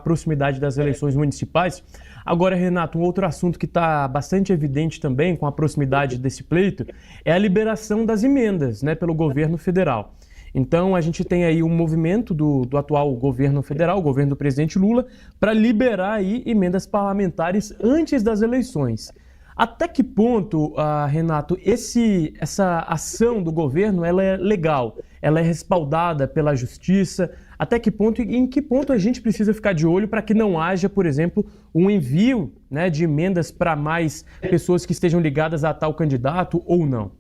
proximidade das eleições municipais. Agora, Renato, um outro assunto que está bastante evidente também com a proximidade desse pleito é a liberação das emendas, né, pelo governo federal. Então, a gente tem aí um movimento do atual governo federal, o governo do presidente Lula, para liberar aí emendas parlamentares antes das eleições. Até que ponto, Renato, essa ação do governo ela é legal? Ela é respaldada pela justiça? Até que ponto e em que ponto a gente precisa ficar de olho para que não haja, por exemplo, um envio, né, de emendas para mais pessoas que estejam ligadas a tal candidato ou não?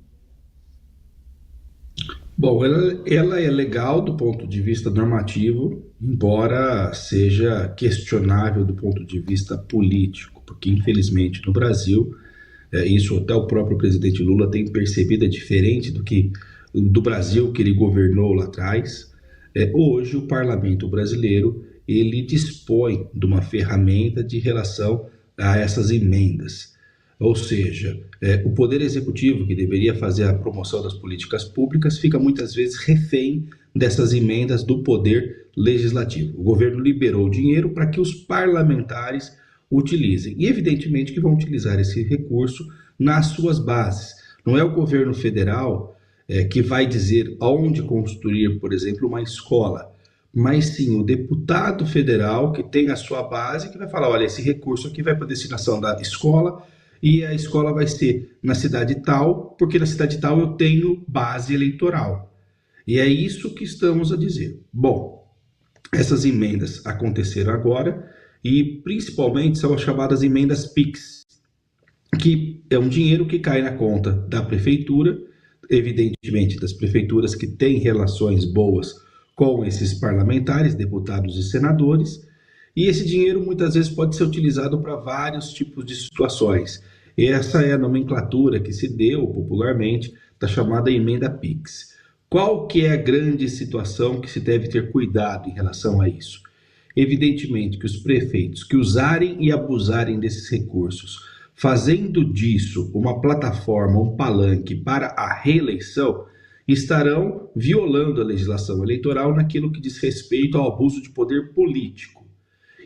Bom, ela é legal do ponto de vista normativo, embora seja questionável do ponto de vista político, porque infelizmente no Brasil, isso até o próprio presidente Lula tem percebido, é diferente do Brasil que ele governou lá atrás. Hoje o parlamento brasileiro ele dispõe de uma ferramenta de relação a essas emendas. Ou seja, o Poder Executivo, que deveria fazer a promoção das políticas públicas, fica muitas vezes refém dessas emendas do Poder Legislativo. O governo liberou dinheiro para que os parlamentares utilizem. E evidentemente que vão utilizar esse recurso nas suas bases. Não é o governo federal que vai dizer onde construir, por exemplo, uma escola, mas sim o deputado federal que tem a sua base, que vai falar, olha, esse recurso aqui vai para a destinação da escola, e a escola vai ser na cidade tal, porque na cidade tal eu tenho base eleitoral. E é isso que estamos a dizer. Bom, essas emendas aconteceram agora e principalmente são as chamadas emendas PIX, que é um dinheiro que cai na conta da prefeitura, evidentemente das prefeituras que têm relações boas com esses parlamentares, deputados e senadores, e esse dinheiro muitas vezes pode ser utilizado para vários tipos de situações. Essa é a nomenclatura que se deu popularmente da chamada emenda PIX. Qual que é a grande situação que se deve ter cuidado em relação a isso? Evidentemente que os prefeitos que usarem e abusarem desses recursos, fazendo disso uma plataforma, um palanque para a reeleição, estarão violando a legislação eleitoral naquilo que diz respeito ao abuso de poder político.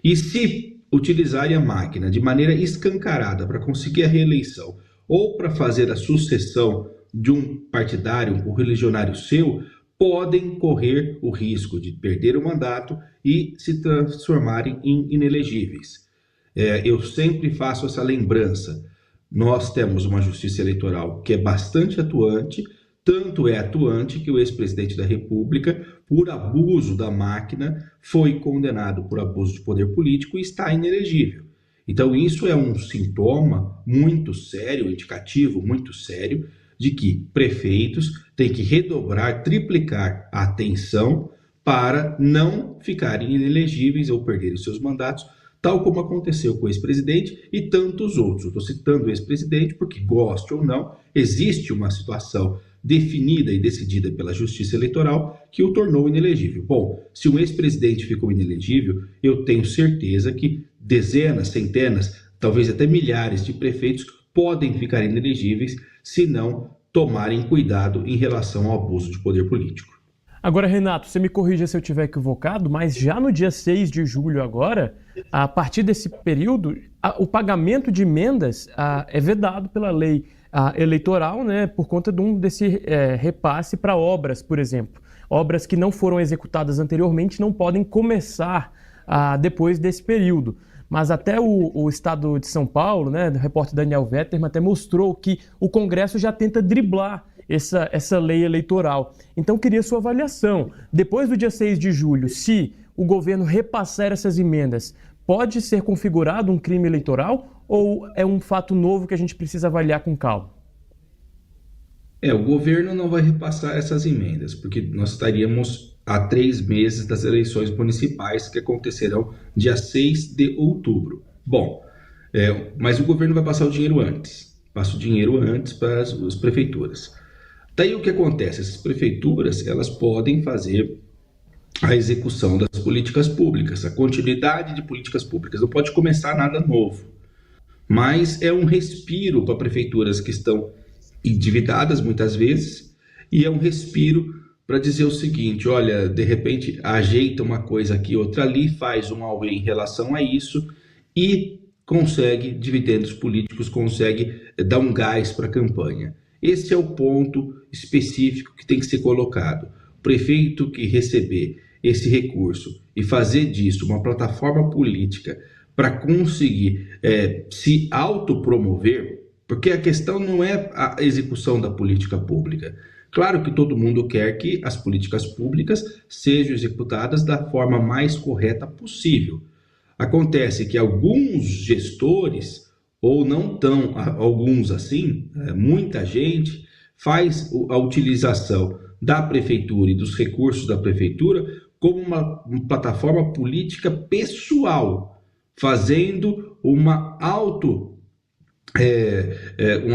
E se utilizarem a máquina de maneira escancarada para conseguir a reeleição ou para fazer a sucessão de um partidário, um religionário seu, podem correr o risco de perder o mandato e se transformarem em inelegíveis. Eu sempre faço essa lembrança. Nós temos uma justiça eleitoral que é bastante atuante, tanto é atuante que o ex-presidente da República, por abuso da máquina, foi condenado por abuso de poder político e está inelegível. Então isso é um sintoma muito sério, indicativo muito sério, de que prefeitos têm que redobrar, triplicar a atenção para não ficarem inelegíveis ou perderem seus mandatos, tal como aconteceu com o ex-presidente e tantos outros. Eu estou citando o ex-presidente porque, goste ou não, existe uma situação definida e decidida pela Justiça Eleitoral que o tornou inelegível. Bom, se um ex-presidente ficou inelegível, eu tenho certeza que dezenas, centenas, talvez até milhares de prefeitos podem ficar inelegíveis se não tomarem cuidado em relação ao abuso de poder político. Agora, Renato, você me corrija se eu estiver equivocado, mas já no dia 6 de julho agora, a partir desse período, o pagamento de emendas é vedado pela lei eleitoral, né, por conta desse repasse para obras, por exemplo. Obras que não foram executadas anteriormente não podem começar depois desse período. Mas até o estado de São Paulo, né, o repórter Daniel Vetterman até mostrou que o Congresso já tenta driblar essa lei eleitoral. Então, queria sua avaliação. Depois do dia 6 de julho, se o governo repassar essas emendas, pode ser configurado um crime eleitoral ou é um fato novo que a gente precisa avaliar com calma? O governo não vai repassar essas emendas, porque nós estaríamos a 3 meses das eleições municipais que acontecerão dia 6 de outubro. Bom, mas o governo vai passar o dinheiro antes. Passa o dinheiro antes para as prefeituras. Daí o que acontece? Essas prefeituras elas podem fazer a execução das políticas públicas, a continuidade de políticas públicas. Não pode começar nada novo, mas é um respiro para prefeituras que estão endividadas muitas vezes e é um respiro para dizer o seguinte: olha, de repente ajeita uma coisa aqui, outra ali, faz um auê em relação a isso e consegue dividendos políticos, consegue dar um gás para a campanha. Esse é o ponto específico que tem que ser colocado. O prefeito que receber esse recurso e fazer disso uma plataforma política para conseguir se autopromover, porque a questão não é a execução da política pública. Claro que todo mundo quer que as políticas públicas sejam executadas da forma mais correta possível. Acontece que alguns gestores, ou não tão alguns assim, muita gente faz a utilização da prefeitura e dos recursos da prefeitura como uma plataforma política pessoal, fazendo um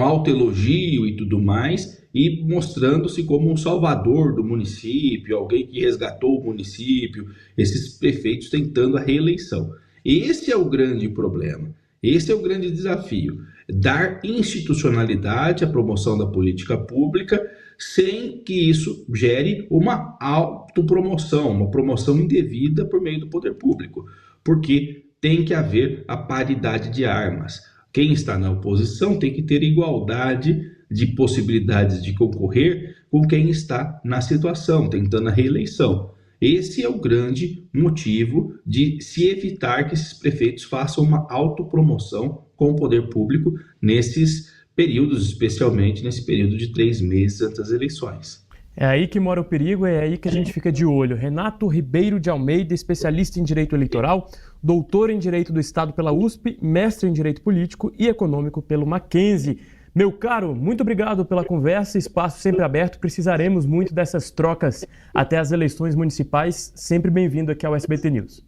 autoelogio e tudo mais, e mostrando-se como um salvador do município, alguém que resgatou o município, esses prefeitos tentando a reeleição. Esse é o grande problema, esse é o grande desafio, dar institucionalidade à promoção da política pública sem que isso gere uma autopromoção, uma promoção indevida por meio do poder público, porque tem que haver a paridade de armas. Quem está na oposição tem que ter igualdade de possibilidades de concorrer com quem está na situação, tentando a reeleição. Esse é o grande motivo de se evitar que esses prefeitos façam uma autopromoção com o poder público nesses períodos, especialmente nesse período de 3 meses antes das eleições. É aí que mora o perigo, é aí que a gente fica de olho. Renato Ribeiro de Almeida, especialista em Direito Eleitoral, doutor em Direito do Estado pela USP, mestre em Direito Político e Econômico pelo Mackenzie. Meu caro, muito obrigado pela conversa, espaço sempre aberto, precisaremos muito dessas trocas até as eleições municipais. Sempre bem-vindo aqui ao SBT News.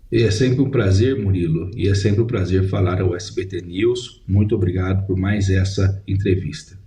É sempre um prazer, Murilo, e é sempre um prazer falar ao SBT News. Muito obrigado por mais essa entrevista.